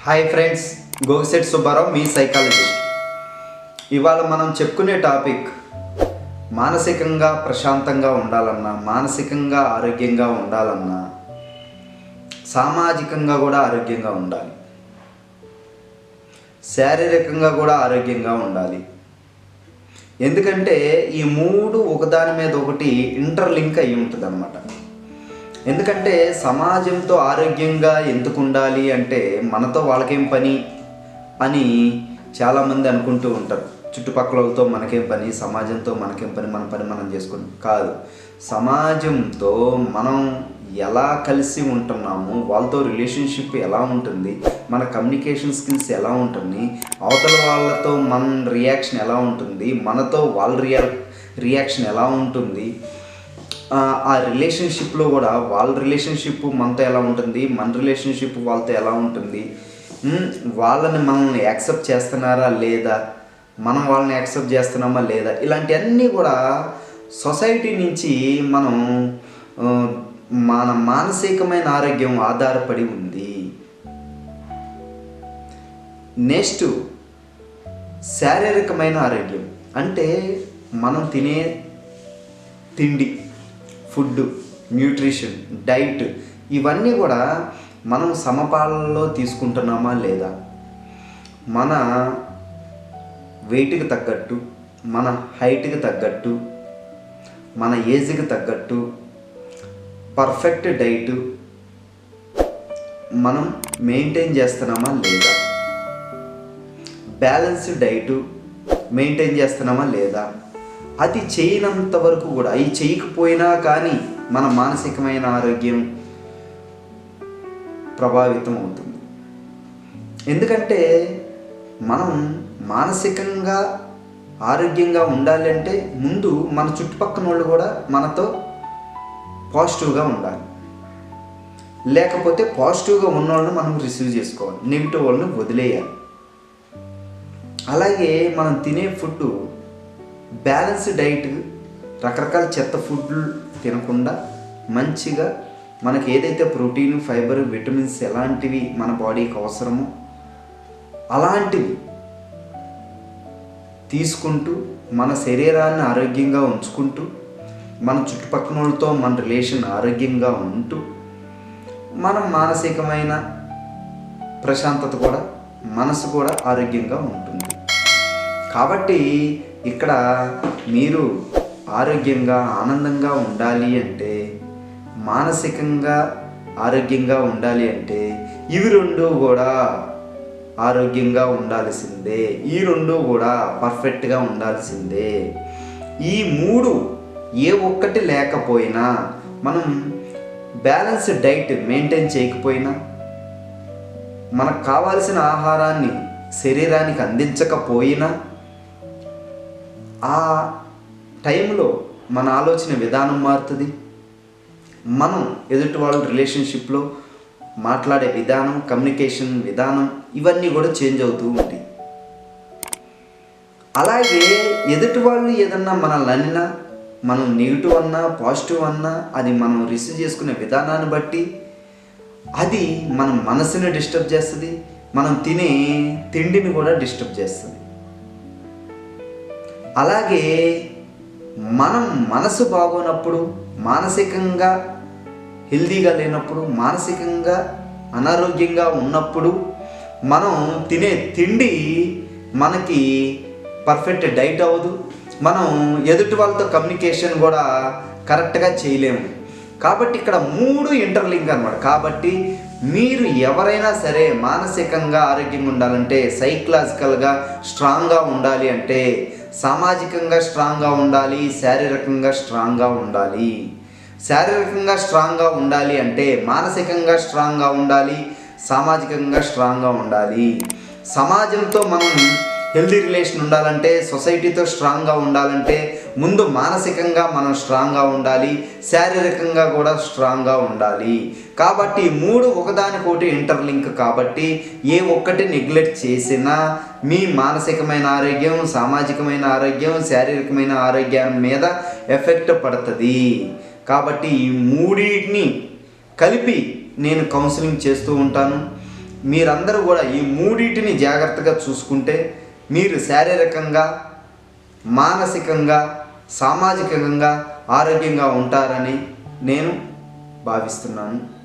Hi friends, Gogisetti Subbarao మీ psychologist. ఇవాళ మనం చెప్పుకునే టాపిక్ మానసికంగా ప్రశాంతంగా ఉండాలన్నా, మానసికంగా ఆరోగ్యంగా ఉండాలన్నా సామాజికంగా కూడా ఆరోగ్యంగా ఉండాలి, శారీరకంగా కూడా ఆరోగ్యంగా ఉండాలి. ఎందుకంటే ఈ మూడు ఒకదాని మీద ఒకటి ఇంటర్లింక్ అయి ఉంటుంది అన్నమాట. ఎందుకంటే సమాజంతో ఆరోగ్యంగా ఎందుకు ఉండాలి అంటే మనతో వాళ్ళకేం పని అని చాలామంది అనుకుంటూ ఉంటారు. చుట్టుపక్కలతో మనకేం పని, సమాజంతో మనకేం పని, మన పని మనం చేసుకుంటాం. కాదు, సమాజంతో మనం ఎలా కలిసి ఉంటున్నాము, వాళ్ళతో రిలేషన్షిప్ ఎలా ఉంటుంది, మన కమ్యూనికేషన్ స్కిల్స్ ఎలా ఉంటుంది, అవతల వాళ్ళతో మన రియాక్షన్ ఎలా ఉంటుంది, మనతో వాళ్ళ రియాక్షన్ ఎలా ఉంటుంది, ఆ రిలేషన్షిప్లో కూడా వాళ్ళ రిలేషన్షిప్ మనతో ఎలా ఉంటుంది, మన రిలేషన్షిప్ వాళ్ళతో ఎలా ఉంటుంది, వాళ్ళని మనల్ని యాక్సెప్ట్ చేస్తున్నారా లేదా, మనం వాళ్ళని యాక్సెప్ట్ చేస్తున్నామా లేదా, ఇలాంటివన్నీ కూడా సొసైటీ నుంచి మనం మన మానసికమైన ఆరోగ్యం ఆధారపడి ఉంది. నెక్స్ట్ శారీరకమైన ఆరోగ్యం అంటే మనం తినే తిండి, ఫుడ్, న్యూట్రిషన్, డైట్ ఇవన్నీ కూడా మనం సమపాలనలో తీసుకుంటున్నామా లేదా, మన వెయిట్కి తగ్గట్టు, మన హైట్కి తగ్గట్టు, మన ఏజ్కి తగ్గట్టు పర్ఫెక్ట్ డైట్ మనం మెయింటైన్ చేస్తున్నామా లేదా, బ్యాలెన్స్డ్ డైట్ మెయింటైన్ చేస్తున్నామా లేదా, అది చేయనంత వరకు కూడా, అవి చేయకపోయినా కానీ మన మానసికమైన ఆరోగ్యం ప్రభావితం అవుతుంది. ఎందుకంటే మనం మానసికంగా ఆరోగ్యంగా ఉండాలి అంటే ముందు మన చుట్టుపక్కల వాళ్ళు కూడా మనతో పాజిటివ్గా ఉండాలి. లేకపోతే పాజిటివ్గా ఉన్న వాళ్ళని మనం రిసీవ్ చేసుకోవాలి, నెగిటివ్ వాళ్ళని వదిలేయాలి. అలాగే మనం తినే ఫుడ్ బ్యాలెన్స్ డైట్, రకరకాల చెత్త ఫుడ్లు తినకుండా మంచిగా మనకి ఏదైతే ప్రోటీన్, ఫైబర్, విటమిన్స్ ఎలాంటివి మన బాడీకి అవసరమో అలాంటివి తీసుకుంటూ మన శరీరాన్ని ఆరోగ్యంగా ఉంచుకుంటూ మన చుట్టుపక్కల వాళ్ళతో మన రిలేషన్ ఆరోగ్యంగా ఉంటూ మనం మానసికమైన ప్రశాంతత కూడా, మనసు కూడా ఆరోగ్యంగా ఉంటుంది. కాబట్టి ఇక్కడ మీరు ఆరోగ్యంగా ఆనందంగా ఉండాలి అంటే, మానసికంగా ఆరోగ్యంగా ఉండాలి అంటే ఇవి రెండు కూడా ఆరోగ్యంగా ఉండాల్సిందే, ఈ రెండు కూడా పర్ఫెక్ట్గా ఉండాల్సిందే. ఈ మూడు ఏ ఒక్కటి లేకపోయినా, మనం బ్యాలెన్స్డ్ డైట్ మెయింటైన్ చేయకపోయినా, మనకు కావాల్సిన ఆహారాన్ని శరీరానికి అందించకపోయినా, ఆ టైంలో మన ఆలోచన విధానం మారుతుంది, మనం ఎదుటి వాళ్ళ రిలేషన్షిప్లో మాట్లాడే విధానం, కమ్యూనికేషన్ విధానం ఇవన్నీ కూడా చేంజ్ అవుతూ ఉంటాయి. అలాగే ఎదుటి వాళ్ళు ఏదన్నా మనల్ని అన్నా, మనం నెగిటివ్ అన్నా పాజిటివ్ అన్నా, అది మనం రిసీవ్ చేసుకునే విధానాన్ని బట్టి అది మన మనసుని డిస్టర్బ్ చేస్తుంది, మనం తినే తిండిని కూడా డిస్టర్బ్ చేస్తుంది. అలాగే మనం మనసు బాగోనప్పుడు, మానసికంగా హెల్దీగా లేనప్పుడు, మానసికంగా అనారోగ్యంగా ఉన్నప్పుడు మనం తినే తిండి మనకి పర్ఫెక్ట్ డైట్ అవ్వదు, మనం ఎదుటి వాళ్ళతో కమ్యూనికేషన్ కూడా కరెక్ట్గా చేయలేము. కాబట్టి ఇక్కడ మూడు ఇంటర్లింక్ అన్నమాట. కాబట్టి మీరు ఎవరైనా సరే మానసికంగా ఆరోగ్యంగా ఉండాలంటే, సైకలాజికల్గా స్ట్రాంగ్గా ఉండాలి అంటే సామాజికంగా స్ట్రాంగ్గా ఉండాలి, శారీరకంగా స్ట్రాంగ్గా ఉండాలి. శారీరకంగా స్ట్రాంగ్గా ఉండాలి అంటే మానసికంగా స్ట్రాంగ్గా ఉండాలి, సామాజికంగా స్ట్రాంగ్గా ఉండాలి. సమాజంతో మనం హెల్దీ రిలేషన్ ఉండాలంటే, సొసైటీతో స్ట్రాంగ్గా ఉండాలంటే ముందు మానసికంగా మనం స్ట్రాంగ్గా ఉండాలి, శారీరకంగా కూడా స్ట్రాంగ్గా ఉండాలి. కాబట్టి మూడు ఒకదానికొకటి ఇంటర్లింక్. కాబట్టి ఏ ఒక్కటి నెగ్లెక్ట్ చేసినా మీ మానసికమైన ఆరోగ్యం, సామాజికమైన ఆరోగ్యం, శారీరకమైన ఆరోగ్యం మీద ఎఫెక్ట్ పడుతుంది. కాబట్టి ఈ మూడింటిని కలిపి నేను కౌన్సిలింగ్ చేస్తూ ఉంటాను. మీరందరూ కూడా ఈ మూడింటిని జాగ్రత్తగా చూసుకుంటే మీరు శారీరకంగా, మానసికంగా, సామాజికంగా ఆరోగ్యంగా ఉంటారని నేను భావిస్తున్నాను.